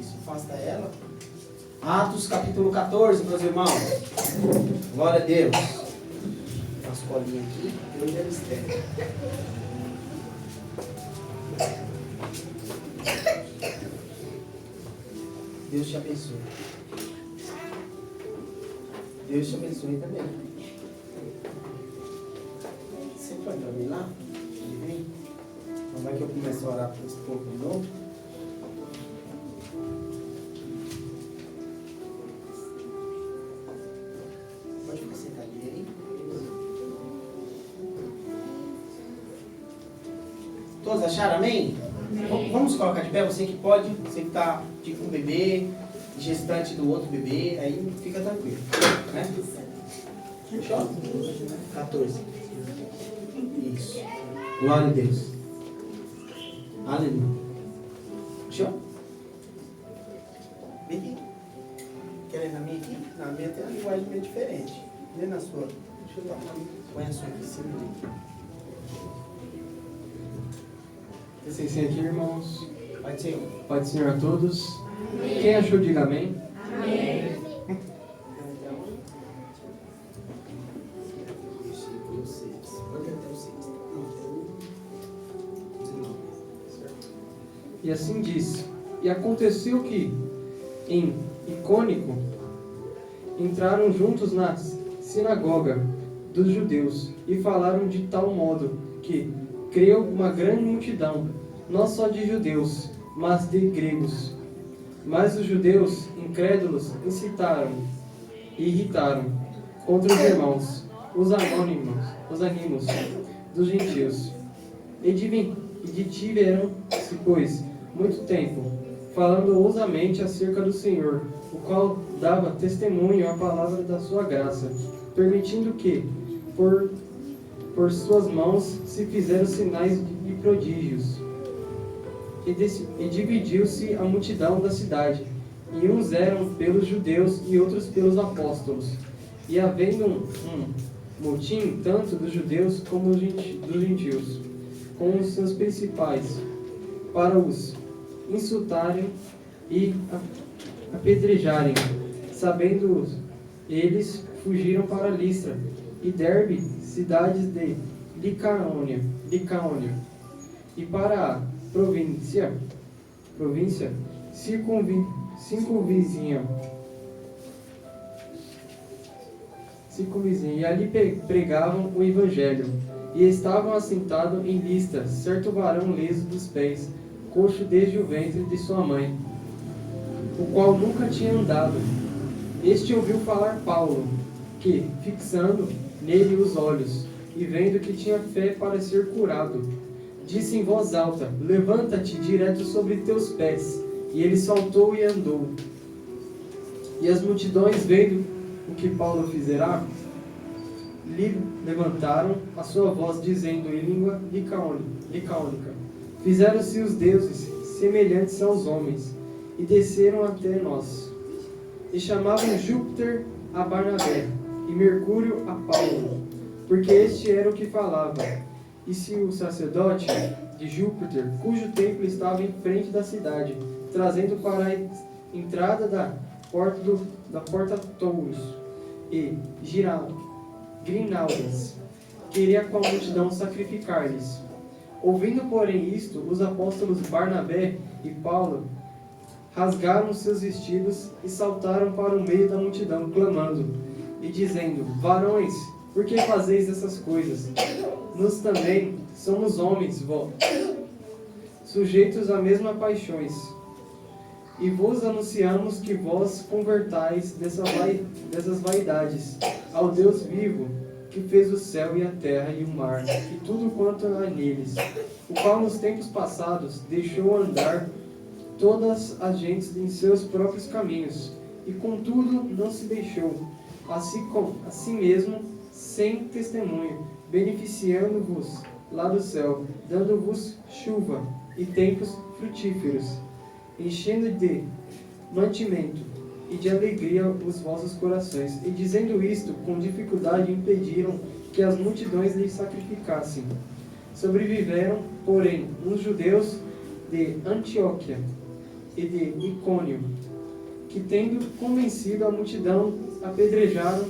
Isso, afasta ela. Atos capítulo 14, meus irmãos. Glória a Deus. Umas colinhas aqui. Deus é mistério. Deus te abençoe. Deus te abençoe também. Você pode dormir lá? Ele vem? Não vai que eu comece a orar para esse povo de novo? Pode ficar sentadinho aí. Todos acharam, amém? Vamos colocar de pé, você que pode, você que está com o bebê, gestante do outro bebê, aí fica tranquilo, né? Fechou? 14. Isso. Glória a Deus. Aleluia. Fechou? Vem aqui. Quer ler na minha aqui? Na minha tem uma linguagem meio diferente. Lê na sua. Deixa eu dar uma. Põe a sua aqui em cima. Assim, sim, aqui, irmãos. Pai do Senhor. Pai do Senhor a todos. Amém. Quem achou, diga amém. Amém. E assim diz. E aconteceu que, em Icônico, entraram juntos na sinagoga dos judeus e falaram de tal modo que creu uma grande multidão, não só de judeus, mas de gregos. Mas os judeus incrédulos incitaram e irritaram contra os irmãos, os ânimos dos gentios. E detiveram-se, pois, muito tempo, falando ousamente acerca do Senhor, o qual dava testemunho à palavra da sua graça, permitindo que, por suas mãos, se fizeram sinais e prodígios. E dividiu-se a multidão da cidade, e uns eram pelos judeus e outros pelos apóstolos. E havendo um motim, tanto dos judeus como dos gentios, com os seus principais, para os insultarem e apedrejarem. Sabendo eles, fugiram para Listra e Derbe, cidades de Licaônia, e para a província circunvizinha, e ali pregavam o evangelho. E estavam assentados em Listra certo varão leso dos pés, coxo desde o ventre de sua mãe, o qual nunca tinha andado. Este ouviu falar Paulo, que, fixando nele os olhos, e vendo que tinha fé para ser curado, disse em voz alta: levanta-te direto sobre teus pés. E ele saltou e andou. E as multidões, vendo o que Paulo fizera, lhe levantaram a sua voz, dizendo em língua licaônica: fizeram-se os deuses semelhantes aos homens, e desceram até nós. E chamavam Júpiter a Barnabé, e Mercúrio a Paulo, porque este era o que falava. E se o sacerdote de Júpiter, cujo templo estava em frente da cidade, trazendo para a entrada da porta touros e grinaldas, queria com a multidão sacrificar-lhes. Ouvindo, porém, isto, os apóstolos Barnabé e Paulo rasgaram seus vestidos e saltaram para o meio da multidão, clamando e dizendo: varões, por que fazeis essas coisas? Nós também somos homens, sujeitos às mesmas paixões. E vos anunciamos que vós convertais dessas vaidades ao Deus vivo, que fez o céu e a terra e o mar, e tudo quanto há neles, o qual nos tempos passados deixou andar todas as gentes em seus próprios caminhos, e contudo não se deixou, assim mesmo, sem testemunho, beneficiando-vos lá do céu, dando-vos chuva e tempos frutíferos, enchendo de mantimento e de alegria os vossos corações. E dizendo isto, com dificuldade impediram que as multidões lhe sacrificassem. Sobreviveram, porém, uns judeus de Antioquia, e de Icônio, que tendo convencido a multidão, apedrejaram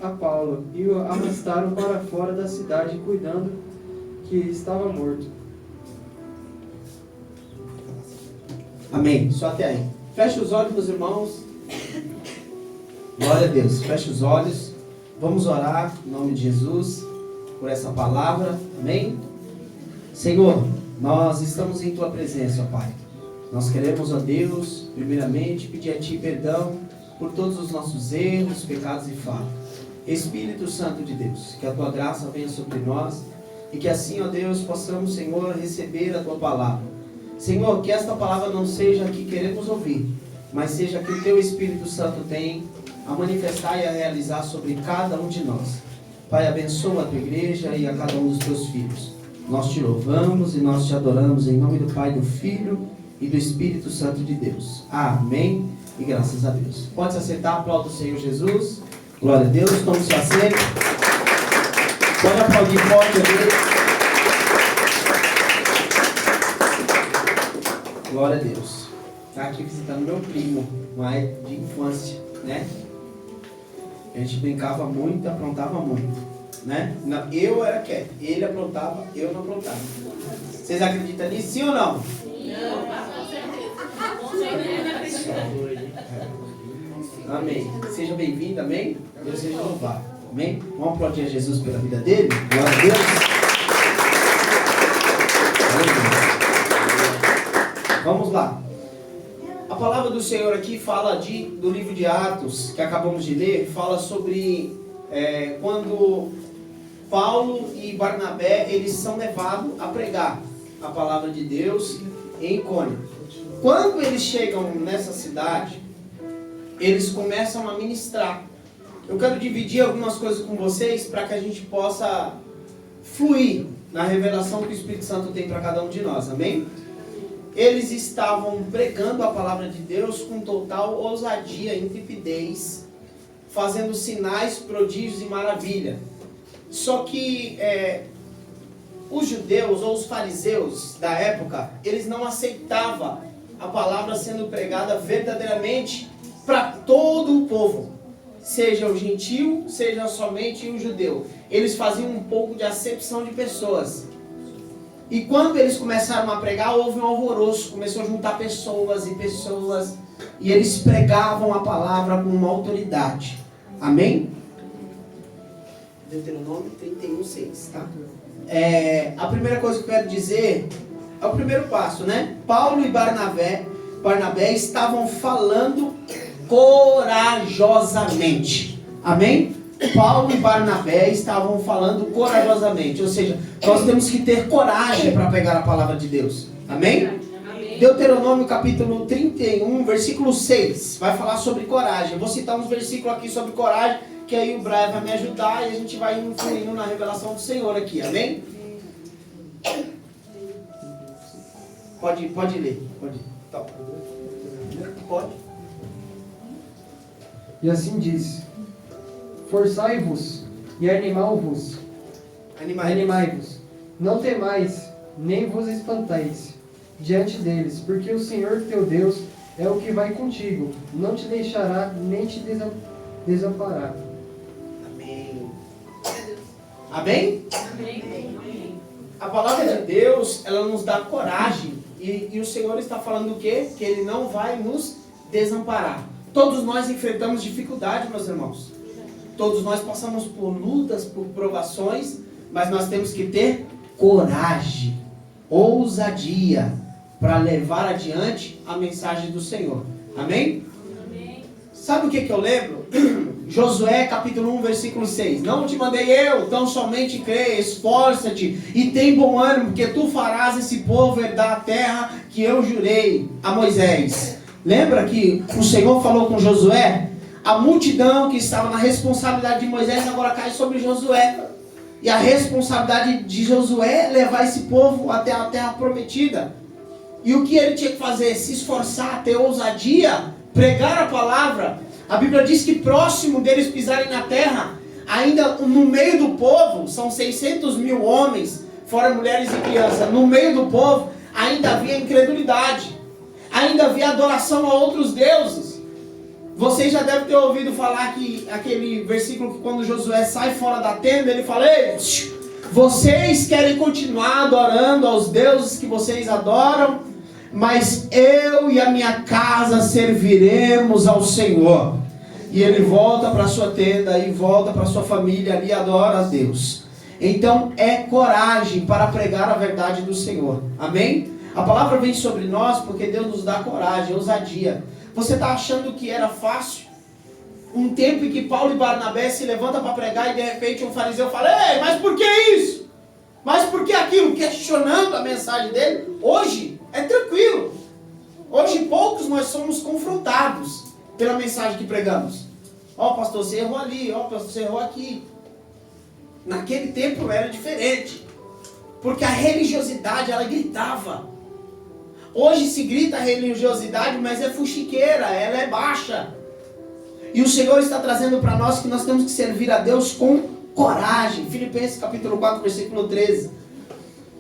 a Paulo e o arrastaram para fora da cidade, cuidando que estava morto. Amém. Só até aí. Feche os olhos, meus irmãos. Glória a Deus. Feche os olhos. Vamos orar em nome de Jesus por essa palavra. Amém. Senhor, nós estamos em Tua presença, ó Pai. Nós queremos, ó Deus, primeiramente pedir a Ti perdão por todos os nossos erros, pecados e faltas. Espírito Santo de Deus, que a Tua graça venha sobre nós e que assim, ó Deus, possamos, Senhor, receber a Tua palavra. Senhor, que esta palavra não seja a que queremos ouvir, mas seja a que o Teu Espírito Santo tem a manifestar e a realizar sobre cada um de nós. Pai, abençoa a Tua igreja e a cada um dos Teus filhos. Nós Te louvamos e nós Te adoramos em nome do Pai, do Filho e do Espírito Santo de Deus. Amém e graças a Deus. Pode se assentar, aplauda o Senhor Jesus. Glória a Deus, tome seu assento. Pode aplaudir forte a Deus. Glória a Deus. Está aqui visitando meu primo, mas de infância, né? A gente brincava muito, aprontava muito, né? Eu era quieto, ele aprontava, eu não aprontava. Vocês acreditam nisso, sim ou não? Sim. Amém. Seja bem-vindo, amém? Deus seja louvado, amém? Vamos aplaudir a Jesus pela vida dele? Glória a Deus. Vamos lá. A palavra do Senhor aqui fala do livro de Atos, que acabamos de ler, fala sobre quando Paulo e Barnabé, eles são levados a pregar a palavra de Deus em Icônio. Quando eles chegam nessa cidade, eles começam a ministrar. Eu quero dividir algumas coisas com vocês para que a gente possa fluir na revelação que o Espírito Santo tem para cada um de nós, amém? Eles estavam pregando a palavra de Deus com total ousadia e intrepidez, fazendo sinais, prodígios e maravilha. Só que os judeus ou os fariseus da época, eles não aceitavam a palavra sendo pregada verdadeiramente para todo o povo, seja o gentil, seja somente o judeu. Eles faziam um pouco de acepção de pessoas. E quando eles começaram a pregar, houve um alvoroço, começou a juntar pessoas e pessoas, e eles pregavam a palavra com uma autoridade. Amém? Deuteronômio 31:6, tá? A primeira coisa que eu quero dizer é o primeiro passo, né? Paulo e Barnabé estavam falando corajosamente. Amém? Paulo e Barnabé estavam falando corajosamente, ou seja, nós temos que ter coragem para pegar a palavra de Deus. Amém? Amém. Deuteronômio capítulo 31, versículo 6, vai falar sobre coragem. Eu vou citar uns versículos aqui sobre coragem, que aí o Brian vai me ajudar e a gente vai influindo na revelação do Senhor aqui. Amém? Pode ler. Tá. Pode. E assim diz: forçai-vos e animai-vos. Não temais, nem vos espanteis diante deles, porque o Senhor teu Deus é o que vai contigo, não te deixará nem te desamparar. Amém. Amém? Amém. A palavra de Deus, ela nos dá coragem, e o Senhor está falando o quê? Que Ele não vai nos desamparar. Todos nós enfrentamos dificuldade, meus irmãos. Todos nós passamos por lutas, por provações, mas nós temos que ter coragem, ousadia, para levar adiante a mensagem do Senhor. Amém? Amém. Sabe o que eu lembro? Josué capítulo 1, versículo 6. Não te mandei eu, tão somente crê, esforça-te e tem bom ânimo, porque tu farás esse povo herdar a terra que eu jurei a Moisés. Lembra que o Senhor falou com Josué? A multidão que estava na responsabilidade de Moisés agora cai sobre Josué. E a responsabilidade de Josué é levar esse povo até a terra prometida. E o que ele tinha que fazer? Se esforçar, ter ousadia, pregar a palavra. A Bíblia diz que próximo deles pisarem na terra, ainda no meio do povo, são 600 mil homens, fora mulheres e crianças. No meio do povo ainda havia incredulidade. ainda havia adoração a outros deuses. Vocês já devem ter ouvido falar que aquele versículo que quando Josué sai fora da tenda, ele fala: ei, vocês querem continuar adorando aos deuses que vocês adoram, mas eu e a minha casa serviremos ao Senhor. E ele volta para a sua tenda e volta para a sua família ali e adora a Deus. Então é coragem para pregar a verdade do Senhor. Amém? A palavra vem sobre nós porque Deus nos dá coragem, ousadia. Você está achando que era fácil? Um tempo em que Paulo e Barnabé se levantam para pregar e de repente um fariseu fala: ei, mas por que isso? Mas por que aquilo? Questionando a mensagem dele. Hoje é tranquilo. Hoje poucos nós somos confrontados pela mensagem que pregamos. Ó, pastor, você errou ali. Ó, pastor, você errou aqui. Naquele tempo era diferente. Porque a religiosidade, ela gritava. Hoje se grita religiosidade, mas é fuxiqueira, ela é baixa. E o Senhor está trazendo para nós que nós temos que servir a Deus com coragem. Filipenses capítulo 4, versículo 13.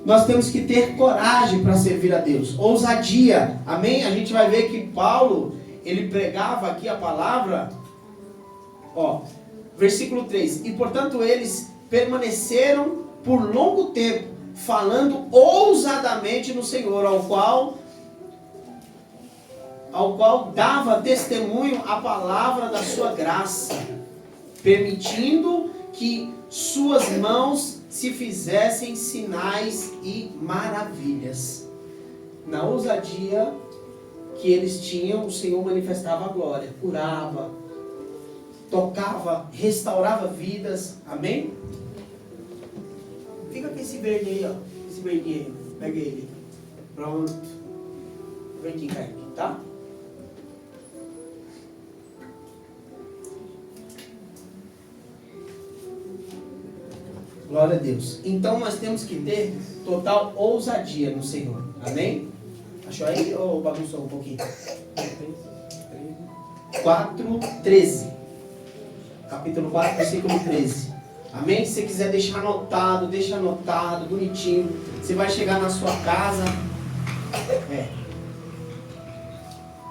Nós temos que ter coragem para servir a Deus. Ousadia. Amém? A gente vai ver que Paulo, ele pregava aqui a palavra. Ó, versículo 3. E portanto eles permaneceram por longo tempo, falando ousadamente no Senhor, ao qual dava testemunho a palavra da sua graça, permitindo que suas mãos se fizessem sinais e maravilhas. Na ousadia que eles tinham, o Senhor manifestava a glória, curava, tocava, restaurava vidas. Amém? Fica com esse verde aí, ó. Esse verdinho aí. Pega ele. Pronto. O verdinho cai aqui, tá? Glória a Deus. Então nós temos que ter total ousadia no Senhor. Amém? Achou aí ou bagunçou um pouquinho? 4:13. Capítulo 4, versículo 13. Amém? Se você quiser deixar anotado, deixa anotado, bonitinho. Você vai chegar na sua casa.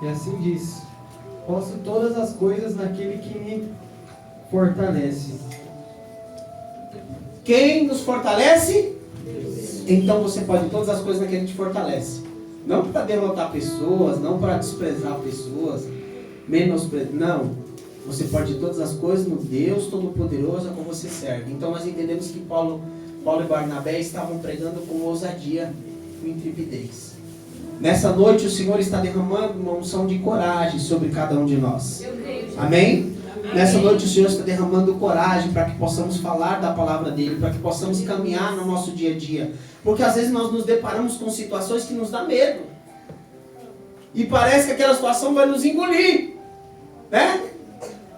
E assim diz: posso todas as coisas naquele que me fortalece. Quem nos fortalece? Deus. Então você pode todas as coisas naquele que te fortalece. Não para derrotar pessoas, não para desprezar pessoas, menosprezar. Não. Você pode todas as coisas no Deus Todo-Poderoso a qual você serve. Então nós entendemos que Paulo e Barnabé estavam pregando com ousadia, com intrepidez. Nessa noite o Senhor está derramando uma unção de coragem sobre cada um de nós. Amém? Nessa noite o Senhor está derramando coragem para que possamos falar da palavra dEle, para que possamos caminhar no nosso dia a dia. Porque às vezes nós nos deparamos com situações que nos dá medo. E parece que aquela situação vai nos engolir. Né?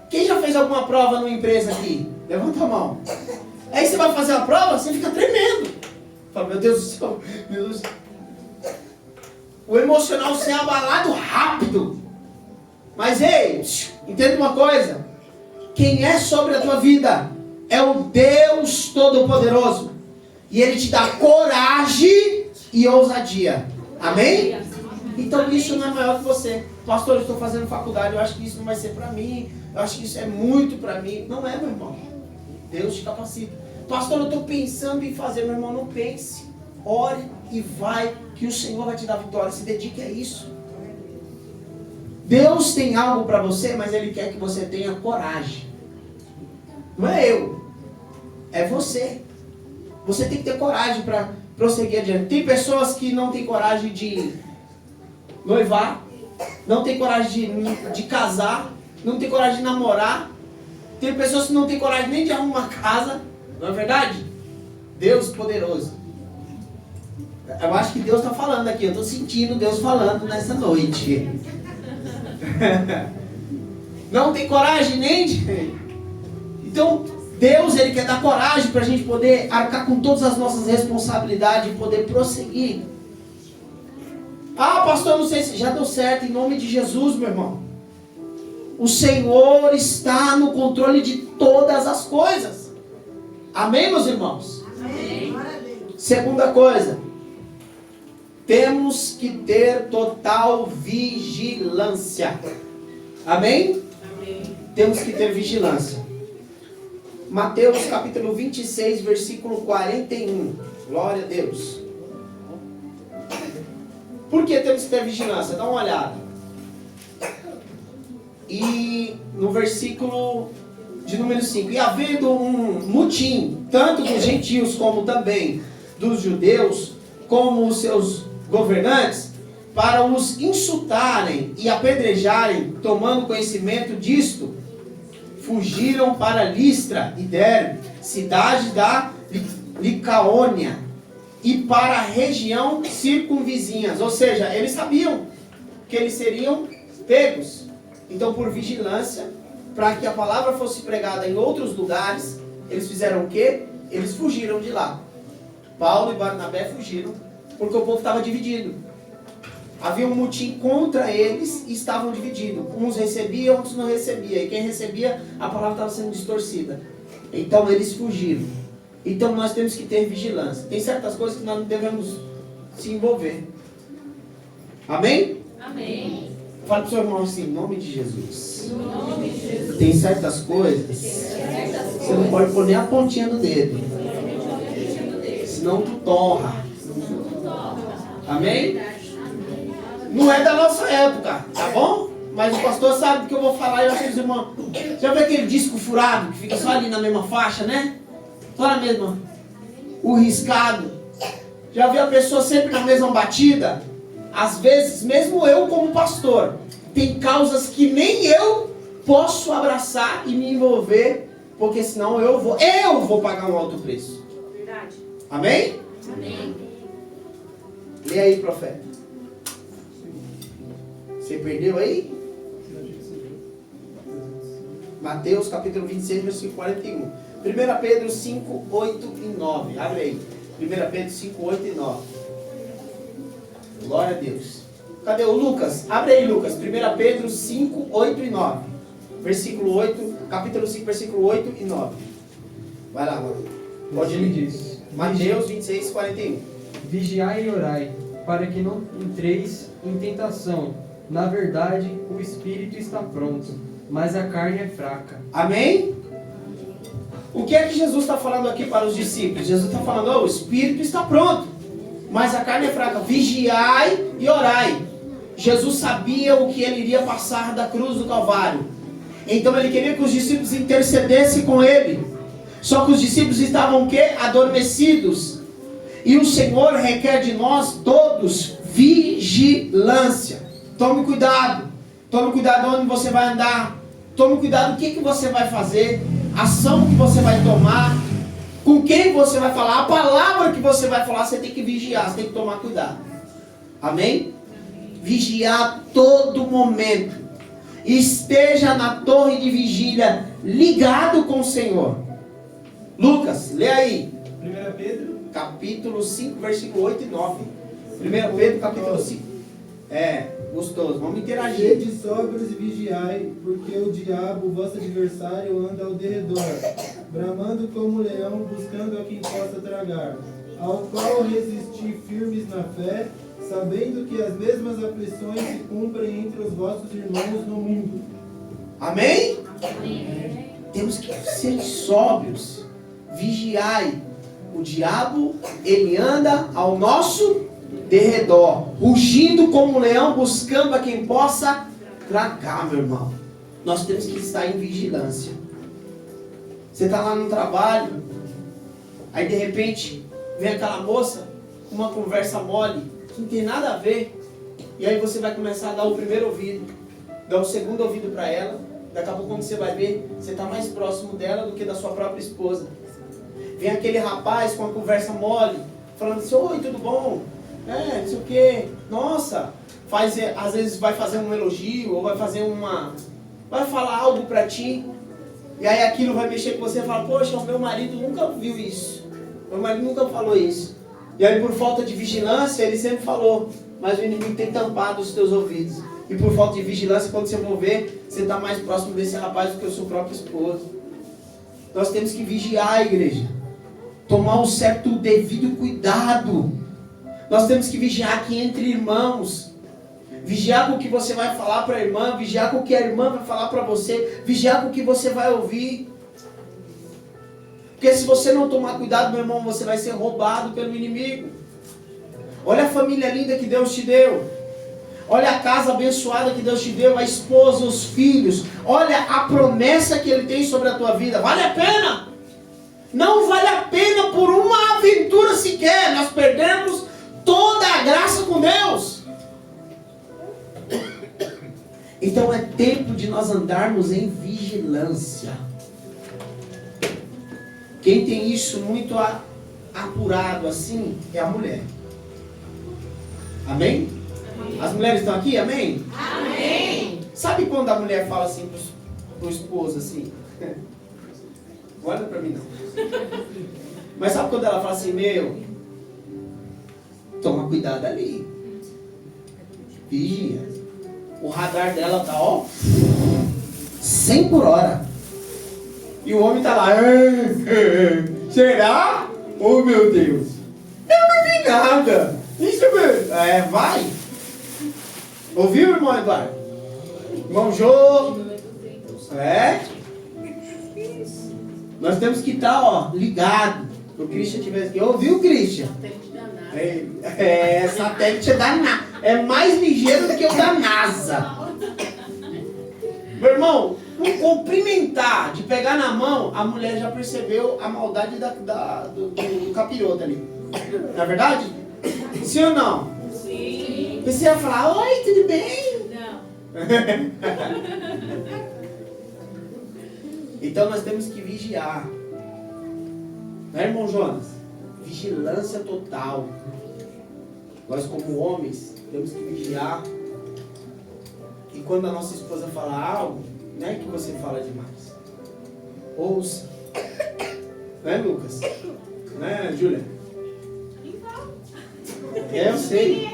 Quem já fez alguma prova numa empresa aqui? Levanta a mão. Aí você vai fazer a prova, você fica tremendo. Fala, meu Deus do céu, meu Deus. O emocional se é abalado rápido. Mas ei, entenda uma coisa. Quem é sobre a tua vida é o Deus Todo-Poderoso. E Ele te dá coragem e ousadia. Amém? Então isso não é maior que você. Pastor, eu estou fazendo faculdade, eu acho que isso não vai ser para mim. Eu acho que isso é muito para mim. Não é, meu irmão. Deus te capacita. Pastor, eu estou pensando em fazer. Meu irmão, não pense. Ore e vai, que o Senhor vai te dar vitória. Se dedique a isso. Deus tem algo para você, mas Ele quer que você tenha coragem. Não é eu. É você. Você tem que ter coragem para prosseguir adiante. Tem pessoas que não têm coragem de noivar, não tem coragem de casar, não tem coragem de namorar. Tem pessoas que não têm coragem nem de arrumar casa. Não é verdade? Deus poderoso. Eu acho que Deus está falando aqui. Eu estou sentindo Deus falando nessa noite. Não tem coragem nem de... Então, Deus, Ele quer dar coragem para a gente poder arcar com todas as nossas responsabilidades e poder prosseguir. Ah, pastor, não sei se já deu certo. Em nome de Jesus, meu irmão. O Senhor está no controle de todas as coisas. Amém, meus irmãos? Amém. Segunda coisa. temos que ter total vigilância. Amém? Amém. Temos que ter vigilância. Mateus capítulo 26, versículo 41. Glória a Deus. Por que temos que ter vigilância? Dá uma olhada. E no versículo de número 5. E havendo um mutim, tanto dos gentios como também dos judeus, como os seus governantes, para os insultarem e apedrejarem, tomando conhecimento disto, fugiram para Listra e Derbe, cidade da Licaônia, e para a região circunvizinhas. Ou seja, eles sabiam que eles seriam pegos. Então, por vigilância, para que a palavra fosse pregada em outros lugares, eles fizeram o quê? Eles fugiram de lá. Paulo e Barnabé fugiram, porque o povo estava dividido. Havia um motim contra eles e estavam divididos. Uns recebiam, outros não recebiam. E quem recebia, a palavra estava sendo distorcida. Então eles fugiram. Então nós temos que ter vigilância. Tem certas coisas que nós não devemos se envolver. Amém? Amém. Fala para o seu irmão assim, em nome de Jesus. Em nome de Jesus. Tem certas coisas que você não pode pôr nem a pontinha do dedo. Senão tu torra. Amém? Não é da nossa época, tá bom? Mas o pastor sabe do que eu vou falar. Eu acho que os irmãos... Já viu aquele disco furado que fica só ali na mesma faixa, né? Só na mesma. O riscado. Já viu a pessoa sempre na mesma batida? Às vezes, mesmo eu como pastor, tem causas que nem eu posso abraçar e me envolver, porque senão eu vou pagar um alto preço. Verdade. Amém? Amém. Lê aí, profeta. Você perdeu aí? Mateus capítulo 26, versículo 41. 1 Pedro 5, 8 e 9. Abre aí. 1 Pedro 5, 8 e 9. Glória a Deus. Cadê o Lucas? Abre aí, Lucas. 1 Pedro 5, 8 e 9. Versículo 8, capítulo 5, versículo 8 e 9. Vai lá, mano. Pode Assim ler. diz: Mateus 26, 41. Vigiai e orai, para que não entreis em tentação. Na verdade, o espírito está pronto, mas a carne é fraca. Amém? O que é que Jesus está falando aqui para os discípulos? Jesus está falando, o espírito está pronto, mas a carne é fraca. Vigiai e orai. Jesus sabia o que ele iria passar da cruz do Calvário. Então ele queria que os discípulos intercedessem com ele. Só que os discípulos estavam o quê? Adormecidos. E o Senhor requer de nós todos vigilância. Tome cuidado. Tome cuidado onde você vai andar. Tome cuidado o que você vai fazer. A ação que você vai tomar. Com quem você vai falar. A palavra que você vai falar, você tem que vigiar. Você tem que tomar cuidado. Amém? Vigiar a todo momento. Esteja na torre de vigília, ligado com o Senhor. Lucas, lê aí. 1 Pedro, Capítulo 5, versículo 8 e 9. 1 Pedro, capítulo 5. Gostoso. Vamos interagir. sede sóbrios e vigiai, porque o diabo, vosso adversário, anda ao derredor, bramando como leão, buscando a quem possa tragar, ao qual resistir firmes na fé, sabendo que as mesmas aflições se cumprem entre os vossos irmãos no mundo. Amém? Temos que ser sóbrios. Vigiai. O diabo, ele anda ao nosso derredor, rugindo como um leão, buscando a quem possa tragar, meu irmão. Nós temos que estar em vigilância. Você está lá no trabalho, aí de repente vem aquela moça com uma conversa mole, que não tem nada a ver, e aí você vai começar a dar o primeiro ouvido, dar o segundo ouvido para ela. Daqui a pouco, quando você vai ver, você está mais próximo dela do que da sua própria esposa. Vem aquele rapaz com uma conversa mole, falando assim, oi, tudo bom? Não sei o que, nossa, às vezes vai fazer um elogio, ou vai falar algo pra ti, e aí aquilo vai mexer com você e fala, poxa, o meu marido nunca viu isso, meu marido nunca falou isso, e aí por falta de vigilância, ele sempre falou, mas o inimigo tem tampado os teus ouvidos, e por falta de vigilância, quando você for ver, você está mais próximo desse rapaz do que o seu próprio esposo. Nós temos que vigiar a igreja, tomar um certo devido cuidado, Nós temos que vigiar aqui entre irmãos. Vigiar com o que você vai falar para a irmã, vigiar com o que a irmã vai falar para você, vigiar com o que você vai ouvir. Porque se você não tomar cuidado, meu irmão, você vai ser roubado pelo inimigo. Olha a família linda que Deus te deu. Olha a casa abençoada que Deus te deu, a esposa, os filhos. Olha a promessa que Ele tem sobre a tua vida. Vale a pena? Não vale a pena por uma aventura sequer. Nós perdemos toda a graça com Deus. Então é tempo de nós andarmos em vigilância. Quem tem isso muito apurado assim é a mulher. Amém? As mulheres estão aqui? Amém? Amém. Sabe quando a mulher fala assim pro esposo assim? Não olha pra mim não. Mas sabe quando ela fala assim, meu, toma cuidado ali. Vigia. O radar dela tá, ó, 100 por hora. E o homem tá lá. Será? Oh, meu Deus. Eu não vi nada. Isso mesmo. Vai. Ouviu, irmão Eduardo? Irmão Jô? Nós temos que estar, ó, ligado. Se o Christian tivesse aqui. Ouviu, Christian? Satélite é danado. É mais ligeiro do que o da NASA. Meu irmão, um cumprimentar, de pegar na mão, a mulher já percebeu a maldade do capiroto ali. Não é verdade? Sim ou não? Sim. Você ia falar, oi, tudo bem? Não. Então nós temos que vigiar. Né, irmão Jonas? Vigilância total. Nós como homens temos que vigiar. E quando a nossa esposa fala algo, não é que você fala demais. Ouça. Não é, Lucas? Não é, Júlia? Eu sei.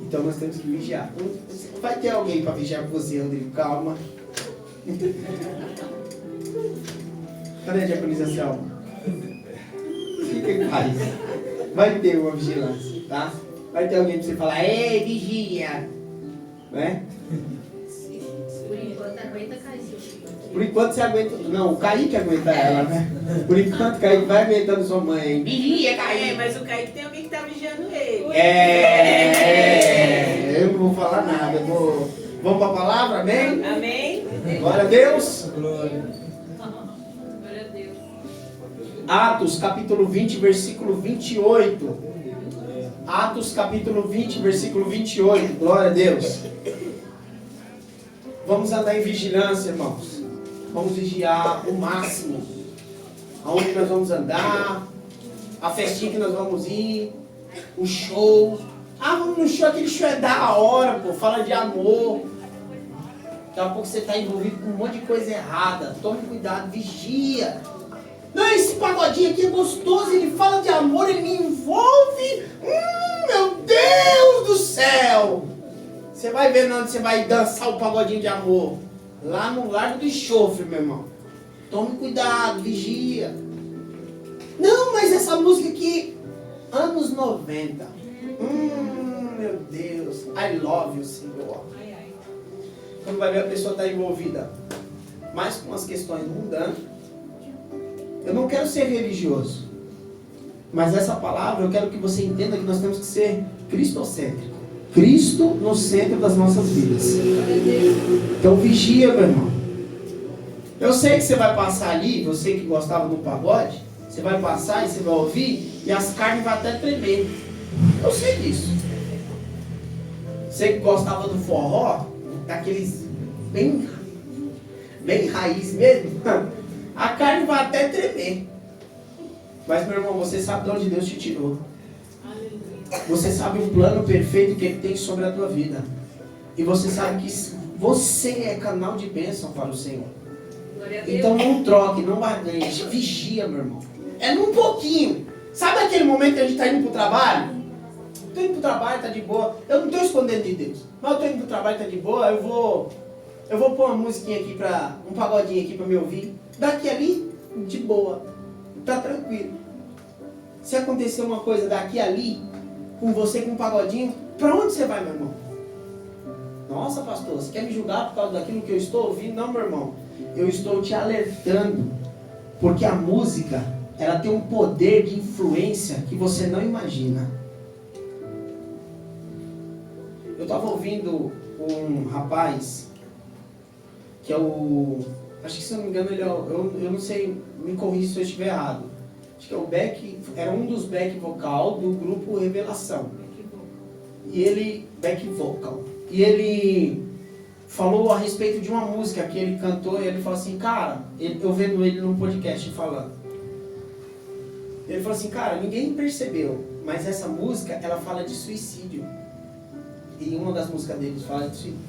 Então nós temos que vigiar. Vai ter alguém para vigiar com você, Rodrigo. Calma. Cadê a diaconização? Fica em paz. Vai ter uma vigilância, tá? Vai ter alguém para você falar, ei, vigia. Né? Por enquanto aguenta Kaique. Por enquanto você aguenta. Não, o Kaique aguenta ela, né? Por enquanto o Kaique vai aguentando sua mãe. Vigia, Kaique. Mas o Kaique tem alguém que tá vigiando ele. Eu não vou falar nada. Vamos para a palavra, amém? Amém? Glória a Deus. Glória. Glória a Deus. Atos capítulo 20, versículo 28. Atos capítulo 20, versículo 28. Glória a Deus. Vamos andar em vigilância, irmãos. Vamos vigiar o máximo. Aonde nós vamos andar. A festinha que nós vamos ir. O show. Vamos no show. Aquele show é da hora, pô. Fala de amor. Daqui a pouco você está envolvido com um monte de coisa errada. Tome cuidado, vigia. Não, esse pagodinho aqui é gostoso, ele fala de amor, ele me envolve. Meu Deus do céu! Você vai ver onde você vai dançar o pagodinho de amor. Lá no Largo do Enxofre, meu irmão. Tome cuidado, vigia. Não, mas essa música aqui, anos 90. Meu Deus. I love you, Senhor. Quando vai ver a pessoa está envolvida mais com as questões mundanas. Eu não quero ser religioso, mas essa palavra eu quero que você entenda que nós temos que ser cristocêntrico. Cristo no centro das nossas vidas. Então vigia, meu irmão. Eu sei que você vai passar ali, você que gostava do pagode, você vai passar e você vai ouvir e as carnes vão até tremer. Eu sei disso. Você que gostava do forró, daqueles bem raiz mesmo, a carne vai até tremer. Mas, meu irmão, você sabe de onde Deus te tirou. Você sabe o plano perfeito que Ele tem sobre a tua vida. E você sabe que você é canal de bênção para o Senhor. Então não troque, não barganhe. Vigia, meu irmão. É num pouquinho. Sabe aquele momento que a gente está indo para o trabalho? Estou indo para o trabalho, está de boa. Eu não estou escondendo de Deus. Mas eu estou indo para o trabalho, está de boa. Eu vou pôr uma musiquinha aqui, um pagodinho aqui para me ouvir. Daqui ali, de boa. tá tranquilo. Se acontecer uma coisa daqui e ali, com você com um pagodinho, pra onde você vai, meu irmão? Nossa, pastor, você quer me julgar por causa daquilo que eu estou ouvindo? Não, meu irmão. Eu estou te alertando. Porque a música, ela tem um poder de influência que você não imagina. Eu estava ouvindo um rapaz, que é o... Acho que, se eu não me engano, ele é eu não sei, me corrija se eu estiver errado. Acho que é o back, era um dos back vocal do grupo Revelação. E ele, back vocal. E ele falou a respeito de uma música que ele cantou, e ele falou assim, cara, eu vendo ele num podcast falando. Ele falou assim, cara, ninguém percebeu, mas essa música, ela fala de suicídio. E uma das músicas dele fala de suicídio.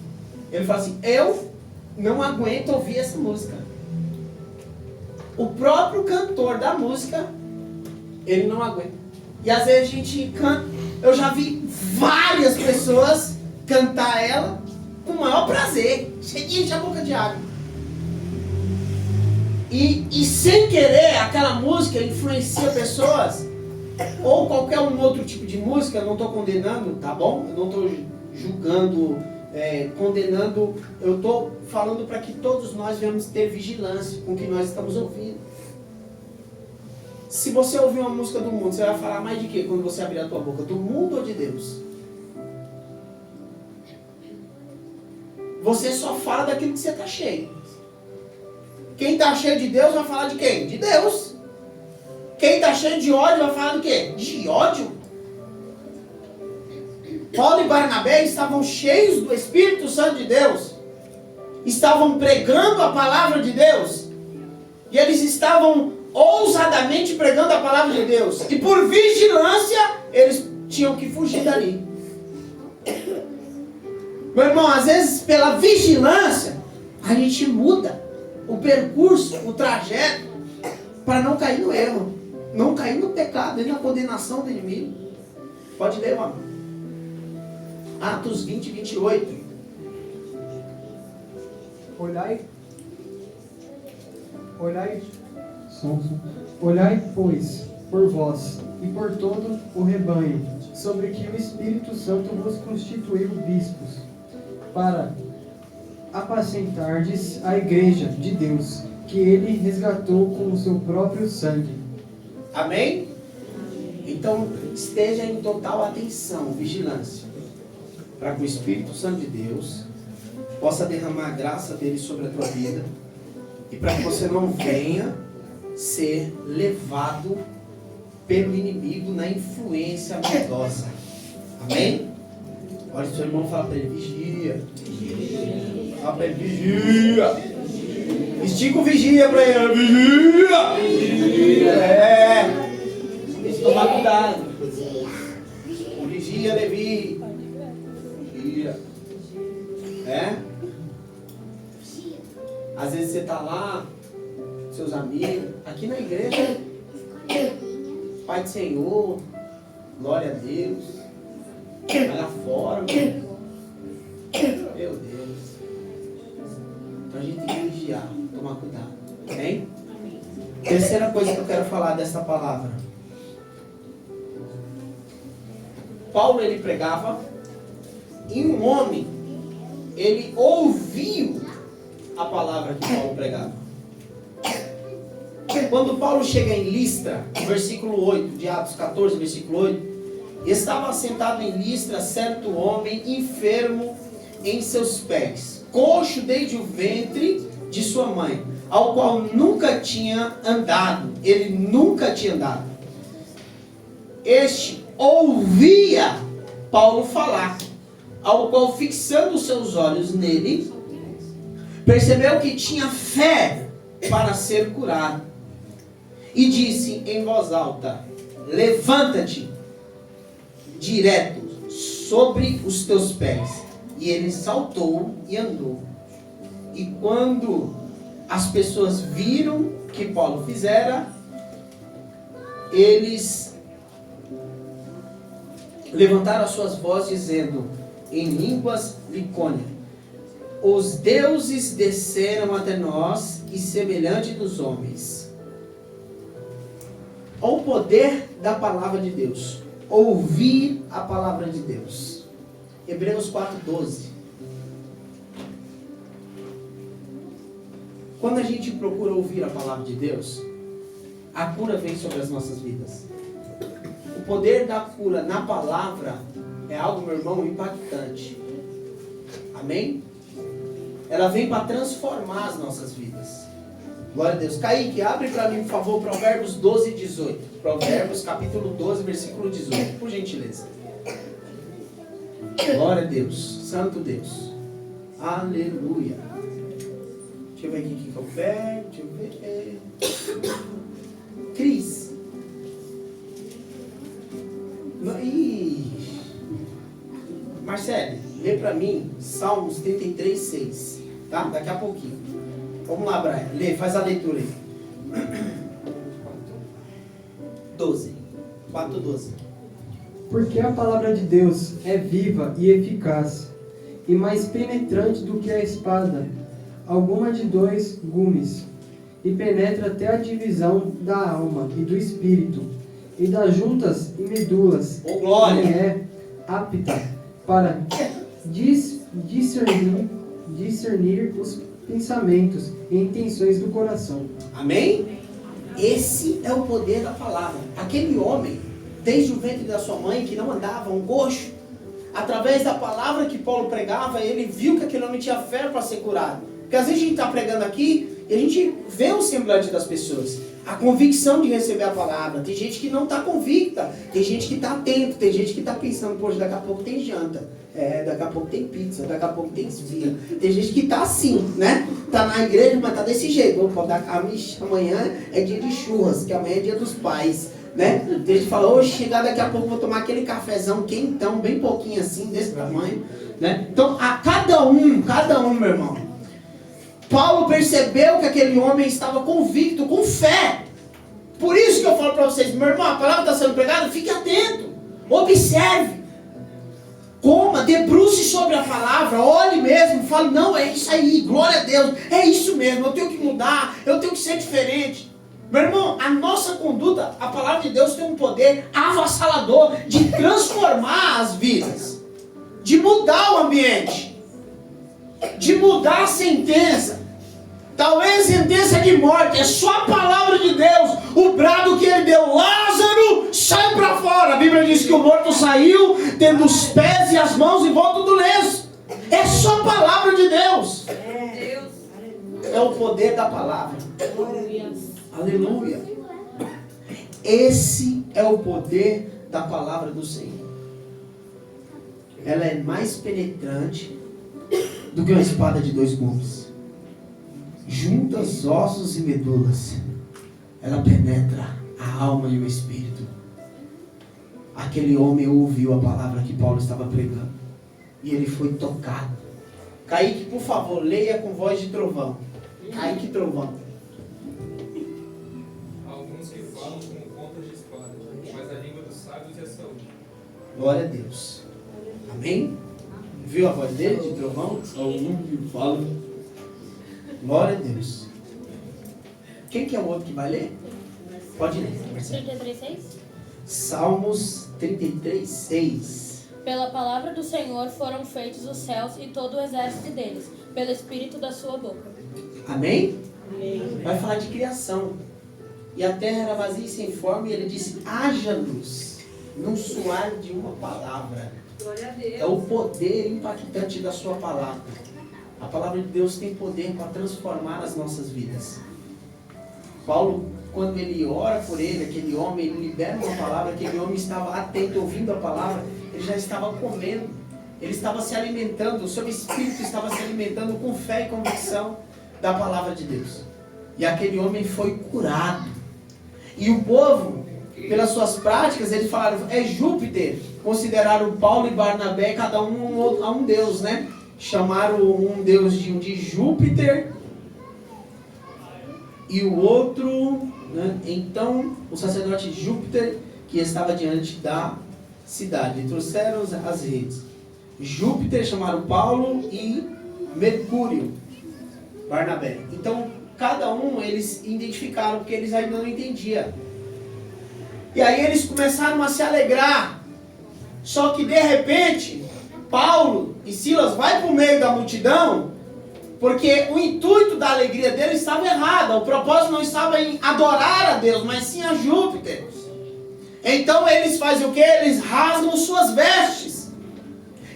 Ele fala assim, eu não aguento ouvir essa música. O próprio cantor da música, ele não aguenta. E às vezes a gente canta, eu já vi várias pessoas cantar ela com o maior prazer, cheio de a boca de água. E sem querer, aquela música influencia pessoas, ou qualquer um outro tipo de música, eu não estou condenando, tá bom? Eu não estou julgando, condenando, eu estou falando para que todos nós venhamos ter vigilância com o que nós estamos ouvindo. Se você ouvir uma música do mundo, você vai falar mais de quê quando você abrir a tua boca? Do mundo ou de Deus? Você só fala daquilo que você está cheio. Quem está cheio de Deus vai falar de quem? De Deus. Quem está cheio de ódio vai falar do quê? De ódio. Paulo e Barnabé estavam cheios do Espírito Santo de Deus. Estavam pregando a palavra de Deus. E eles estavam ousadamente pregando a palavra de Deus. E por vigilância, eles tinham que fugir dali. Meu irmão, às vezes pela vigilância, a gente muda o percurso, o trajeto, para não cair no erro, não cair no pecado e na condenação do inimigo. Pode ler, mano. Atos 20, 28. Olhai, pois, por vós e por todo o rebanho, sobre que o Espírito Santo vos constituiu bispos, para apacentardes a igreja de Deus, que ele resgatou com o seu próprio sangue. Amém? Então, esteja em total atenção, vigilância, para que o Espírito Santo de Deus possa derramar a graça dele sobre a tua vida e para que você não venha ser levado pelo inimigo na influência maldosa. Amém? Olha o seu irmão, fala para ele, vigia. Fala para ele, vigia. Estica o vigia para ele, vigia. Tem que tomar cuidado. O vigia, Levi. Vigia. Às vezes você está lá, seus amigos, aqui na igreja, Pai do Senhor, glória a Deus. Vai lá fora, meu Deus. Então a gente tem que vigiar, tomar cuidado. Amém? Terceira coisa que eu quero falar dessa palavra. Paulo, ele pregava, e um homem, ele ouviu a palavra que Paulo pregava. Quando Paulo chega em Listra, versículo 8, de Atos 14, versículo 8, estava sentado em Listra certo homem enfermo em seus pés, coxo desde o ventre de sua mãe, ao qual nunca tinha andado. Ele nunca tinha andado. Este ouvia Paulo falar, ao qual, fixando seus olhos nele, percebeu que tinha fé para ser curado. E disse em voz alta: levanta-te direto sobre os teus pés. E ele saltou e andou. E quando as pessoas viram que Paulo fizera, eles levantaram as suas vozes dizendo em línguas licônicas: os deuses desceram até nós e semelhante dos homens. Olha o poder da palavra de Deus. Ouvir a palavra de Deus. Hebreus 4:12. Quando a gente procura ouvir a palavra de Deus, a cura vem sobre as nossas vidas. O poder da cura na palavra é algo, meu irmão, impactante. Amém? Ela vem para transformar as nossas vidas. Glória a Deus. Kaique, abre para mim, por favor, Provérbios 12:18. Provérbios capítulo 12, versículo 18, por gentileza. Glória a Deus. Santo Deus. Aleluia. Deixa eu ver aqui o que eu pego. Deixa eu ver. Cris. Marcelo, lê para mim Salmos 33:6. Tá? Daqui a pouquinho. Vamos lá, Brian. Lê, faz a leitura aí. 4:12. Porque a palavra de Deus é viva e eficaz, e mais penetrante do que a espada, alguma de 2 gumes, e penetra até a divisão da alma e do espírito, e das juntas e medulas, Ô, glória! e é apta para discernir os pensamentos e intenções do coração. Amém? Esse é o poder da palavra. Aquele homem, desde o ventre da sua mãe, que não andava, um coxo, através da palavra que Paulo pregava, ele viu que aquele homem tinha fé para ser curado. Porque às vezes a gente está pregando aqui e a gente vê o semblante das pessoas, a convicção de receber a palavra. Tem gente que não está convicta, tem gente que está atento, tem gente que está pensando, poxa, daqui a pouco tem janta, daqui a pouco tem pizza, daqui a pouco tem esfirra. Tem gente que está assim, né? Está na igreja, mas está desse jeito. Amanhã é dia de churras, que amanhã é dia dos pais, né? Tem gente que fala, hoje chegar daqui a pouco vou tomar aquele cafezão quentão, bem pouquinho assim, desse tamanho, né? Então, a cada um, meu irmão. Paulo percebeu que aquele homem estava convicto, com fé. Por isso que eu falo para vocês, meu irmão, a palavra está sendo pregada, fique atento, observe, coma, debruce sobre a palavra, olhe mesmo, fale, não, é isso aí, glória a Deus, é isso mesmo, eu tenho que mudar, eu tenho que ser diferente. Meu irmão, a nossa conduta, a palavra de Deus tem um poder avassalador de transformar as vidas, de mudar o ambiente, de mudar a sentença. Talvez sentença de morte, é só a palavra de Deus, o brado que ele deu, Lázaro, sai para fora. A Bíblia diz que o morto saiu, tendo os pés e as mãos em volta do lenço. É só a palavra de Deus. É o poder da palavra. Aleluia. Esse é o poder da palavra do Senhor. Ela é mais penetrante do que uma espada de 2 gumes. Juntas, ossos e medulas. Ela penetra a alma e o espírito. Aquele homem ouviu a palavra que Paulo estava pregando. E ele foi tocado. Kaique, por favor, leia com voz de trovão. Kaique, trovão. Alguns que falam como pontas de espada, mas a língua dos sábios é saúde. Glória a Deus. Amém? Viu a voz dele de trovão? Algum que fala. Glória a Deus. Quem que é o outro que vai ler? Pode ler, Marcelo. 33:6. Salmos 33:6. Pela palavra do Senhor foram feitos os céus e todo o exército deles, pelo espírito da sua boca. Amém? Vai falar de criação. E a terra era vazia e sem forma, e ele disse, haja luz, num suar de uma palavra. Glória a Deus. É o poder impactante da sua palavra. A palavra de Deus tem poder para transformar as nossas vidas. Paulo, quando ele ora por ele, aquele homem, ele libera uma palavra, aquele homem estava atento, ouvindo a palavra, ele já estava comendo, ele estava se alimentando, o seu espírito estava se alimentando com fé e convicção da palavra de Deus. E aquele homem foi curado. E o povo, pelas suas práticas, eles falaram, é Júpiter. Consideraram Paulo e Barnabé, cada um a um deus, né? Chamaram um deus de Júpiter e o outro, né? Então, o sacerdote Júpiter, que estava diante da cidade. Trouxeram as redes. Júpiter chamaram Paulo e Mercúrio, Barnabé. Então, cada um eles identificaram, porque eles ainda não entendiam. E aí eles começaram a se alegrar. Só que de repente, Paulo e Silas vai para o meio da multidão, porque o intuito da alegria deles estava errado. O propósito não estava em adorar a Deus, mas sim a Júpiter. Então eles fazem o que? Eles rasgam suas vestes.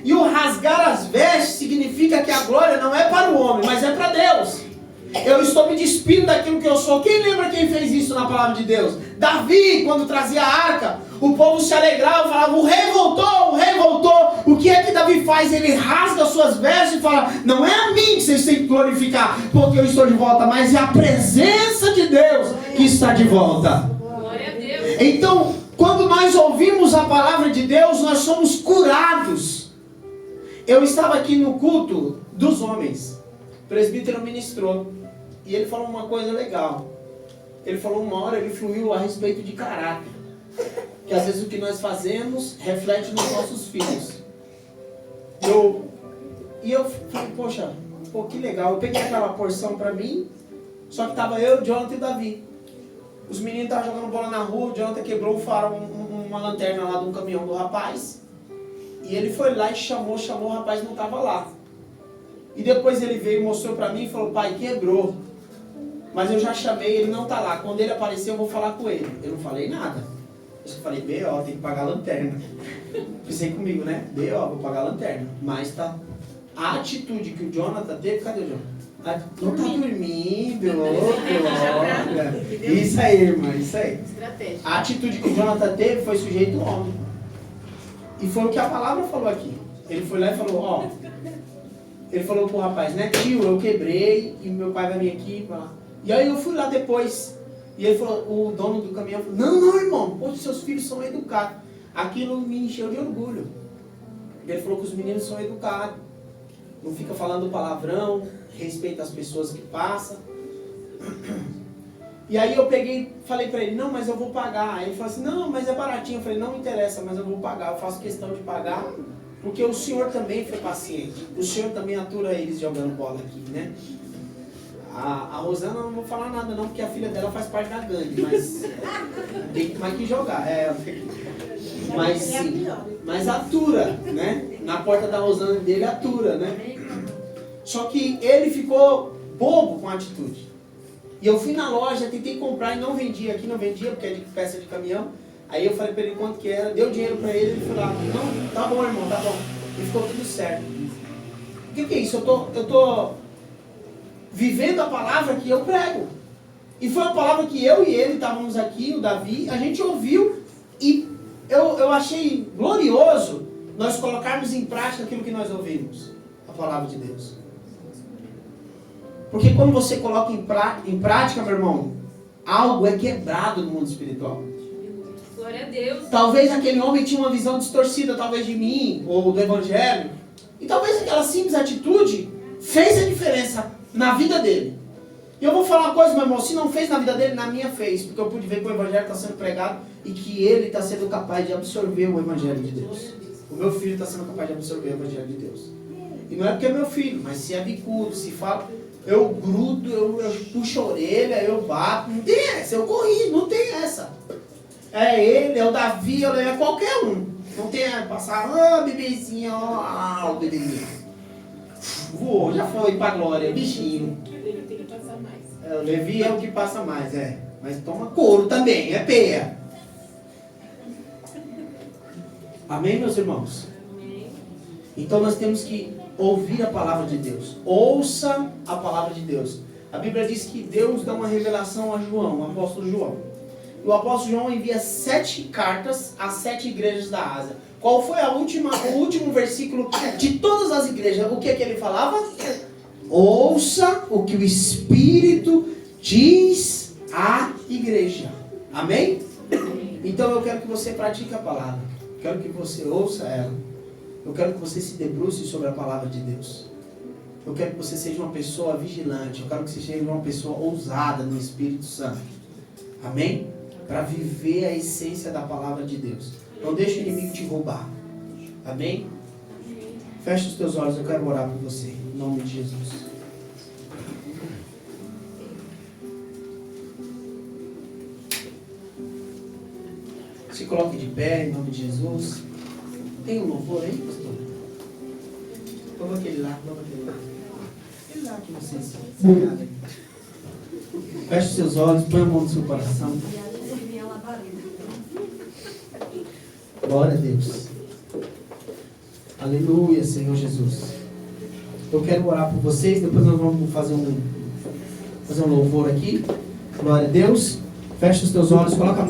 E o rasgar as vestes significa que a glória não é para o homem, mas é para Deus. Eu estou me despindo daquilo que eu sou. Quem lembra quem fez isso na palavra de Deus? Davi, quando trazia a arca, o povo se alegrava, falava, o rei voltou, o rei voltou. O que é que Davi faz? Ele rasga suas vestes e fala, não é a mim que vocês têm que glorificar, porque eu estou de volta, mas é a presença de Deus que está de volta. Glória a Deus. Então, quando nós ouvimos a palavra de Deus, nós somos curados. Eu estava aqui no culto dos homens. O presbítero ministrou. E ele falou uma coisa legal. Ele falou uma hora, ele fluiu a respeito de caráter. Que às vezes o que nós fazemos reflete nos nossos filhos. E eu falei, poxa, pô, que legal. Eu peguei aquela porção para mim, só que estava eu, Jonathan e Davi. Os meninos estavam jogando bola na rua, o Jonathan quebrou um farol, uma lanterna lá de um caminhão do rapaz. E ele foi lá e chamou, o rapaz não estava lá. E depois ele veio e mostrou para mim e falou, pai, quebrou. Mas eu já chamei, ele não está lá. Quando ele aparecer, eu vou falar com ele. Eu não falei nada. Eu só falei, B.O., tem que pagar a lanterna. Pensei comigo, né? B.O., vou pagar a lanterna. Mas tá. A atitude que o Jonathan teve, cadê o Jonathan? Não tá dormindo, olha. Isso aí, irmã, isso aí. Estratégia. A atitude que o Jonathan teve foi sujeito ao homem. E foi o que a palavra falou aqui. Ele foi lá e falou, ó. Ele falou pro rapaz, né, tio, eu quebrei e meu pai vai vir aqui pra lá. E aí eu fui lá depois. E ele falou, o dono do caminhão falou, não, irmão, pô, seus filhos são educados. Aquilo me encheu de orgulho. Ele falou que os meninos são educados. Não fica falando palavrão, respeita as pessoas que passam. E aí eu peguei, falei pra ele, não, mas eu vou pagar. Aí ele falou assim, não, mas é baratinho. Eu falei, não me interessa, mas eu vou pagar. Eu faço questão de pagar, porque o senhor também foi paciente. O senhor também atura eles jogando bola aqui, né? A Rosana, não vou falar nada não, porque a filha dela faz parte da gangue, mas tem mais que jogar. Mas sim, mas atura, né? Na porta da Rosana dele atura, né? Só que ele ficou bobo com a atitude. E eu fui na loja, tentei comprar e não vendia. Aqui não vendia, porque é de peça de caminhão. Aí eu falei pra ele quanto que era, deu dinheiro pra ele, ele falou, não, tá bom, irmão, tá bom. E ficou tudo certo. O que é isso? Eu tô vivendo a palavra que eu prego. E foi a palavra que eu e ele estávamos aqui, o Davi, a gente ouviu e eu achei glorioso nós colocarmos em prática aquilo que nós ouvimos, a palavra de Deus. Porque quando você coloca em prática, meu irmão, algo é quebrado no mundo espiritual. Glória a Deus. Talvez aquele homem tinha uma visão distorcida, talvez de mim, ou do Evangelho. E talvez aquela simples atitude fez a diferença na vida dele. E eu vou falar uma coisa, meu irmão, se não fez na vida dele, na minha fez. Porque eu pude ver que o Evangelho está sendo pregado e que ele está sendo capaz de absorver o Evangelho de Deus. O meu filho está sendo capaz de absorver o Evangelho de Deus. E não é porque é meu filho, mas se é bicudo, se fala, eu grudo, eu puxo a orelha, eu bato. Não tem essa, eu corri, não tem essa. É ele, é o Davi, é qualquer um. Não tem passar, bebezinho, o bebezinho. Voou, já foi pra glória, bichinho. O Levi é o que passa mais, mas toma couro também, é peia. Amém, meus irmãos? Então nós temos que ouvir a palavra de Deus. Ouça a palavra de Deus. A Bíblia diz que Deus dá uma revelação a João, o apóstolo João. O apóstolo João envia 7 cartas às 7 igrejas da Ásia. Qual foi o último versículo de todas as igrejas? O que é que ele falava? Ouça o que o Espírito diz à igreja. Amém? Então eu quero que você pratique a palavra. Eu quero que você ouça ela. Eu quero que você se debruce sobre a palavra de Deus. Eu quero que você seja uma pessoa vigilante. Eu quero que você seja uma pessoa ousada no Espírito Santo. Amém? Para viver a essência da palavra de Deus. Não deixe o inimigo te roubar. Amém? Feche os teus olhos, eu quero orar por você. Em nome de Jesus. coloque de pé em nome de Jesus. Tem um louvor aí, pastor? Vamos aquele lá, vamos aquele lá. Aquele lá que vocês. Obrigado aí. Feche seus olhos, põe a mão no seu coração. Glória a Deus. Aleluia, Senhor Jesus. Eu quero orar por vocês, depois nós vamos fazer um louvor aqui. Glória a Deus. Feche os teus olhos, coloca a mão.